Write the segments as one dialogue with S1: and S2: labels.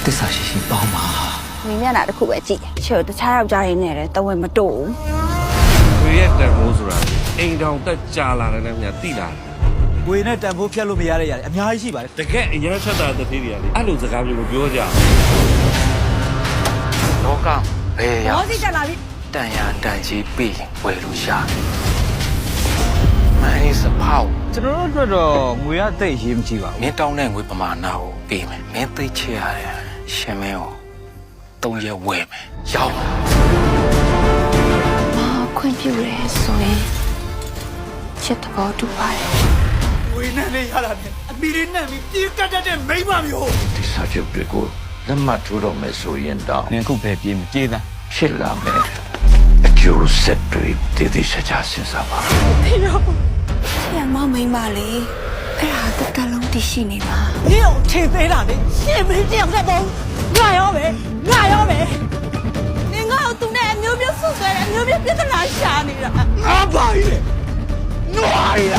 S1: သစ္စာရှိရှိပေါင်းပါ
S2: မင်းမျက်နှာတစ်ခုပဲကြည့်ချေတခြားယောက်ျားရင်းနဲ့လည်းတဝက်မတူဘူး
S3: ဝေရဲ့တန်ဖိုးဆိုတာအိမ်တောင်တက်ကြာလာတယ်လည်းများတိလာတယ်
S4: ဝေနဲ့တန်ဖိုးဖြတ်လို့မရတဲ့ຢာတွေအများကြီးရှိပါတယ်
S3: တကယ်အရန်ချက်တာတဲ့သေးတွေကလေအဲ့လိုစကားမျိုးကိုပြောကြ
S1: လောကဘယ်ရ
S2: ဘောစီတက်လာပြီ
S1: တန်ရာတန်ကြီးပြီးဝယ်လို့ရှာမင်းစဖောက်
S4: ကျွန်တော်တို့အတွက်တော့ငွေရသိပ်ရေးမကြည့်ပါဘူး
S1: မင်းတောင်းတဲ့ငွေပမာဏကိုပေးမယ်မင်းသိချရတဲ့ရှင်မင်းကို3ရက်ဝယ်မယ်ရောက်
S2: ခွင့်ပြုရဲဆိုရင်ချစ်တော်တူပါတယ်
S4: ငွေနဲ့လေးရတာနဲ့အမီလေးနဲ့ပြီးပြေးကတ်တတ်တဲ့မိန်းမမျိုး
S5: ဒီစာချုပ်တွေကိုလက်မှတ်ထိုးတော့မယ်ဆိုရင်တော့
S4: နင်ခုပဲပြေးမပြေးသား
S5: ဖြစ်လာမယ်အကျိုးဆက်တွေတည်တည်ချာချာစဉ်းစားပါ
S2: ဖေရောဆရာမမိန်းမလေးအဲ့ဒါတစ်ကလုံးတရှိနေပါ
S6: 你有听谁了的？是没这样在蹦？我要呗，我要呗。你我要读那牛逼四岁了，牛逼别在那吓你了。
S4: ငါပါလေနွားရ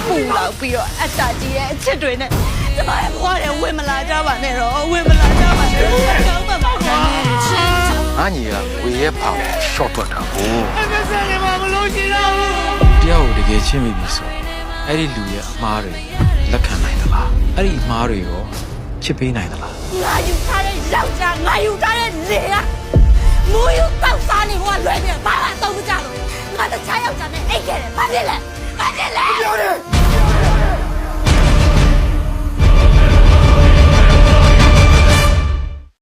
S2: ပူလောက်ပြီးတော့အတ္တကြီးရဲ့အချစ်တွေနဲ့ကျမရဲ့ဘဝတွေဝင်မလာကြပါနဲ့တော့ဝင်မလာကြပါနဲ့ကောင်းပါပါ
S1: ငါညီကဝေရဲ့ဖောင်ရှော့ထွက်တာကို
S4: အဲ့ဒါဆက်နေမှာမလို့ရှိတော့ဘူး
S1: တယောက်ကိုတကယ်ချင်းမိပြီဆိုအဲ့ဒီလူရဲ့အမားတွေလက်ခံနိုင်သလားအဲ့ဒီအမားတွေရောချစ်ပေးနိုင်သလား
S6: 我有他的ယောက်ျား我有他的脸啊！我有到啥你我乱的，爸爸都不嫁了。我的家ယောက်ျားနဲ့အိတ်ခဲ့တယ်ဘာဖြစ်လဲဘာဖြစ်လဲ
S4: ပြောတယ်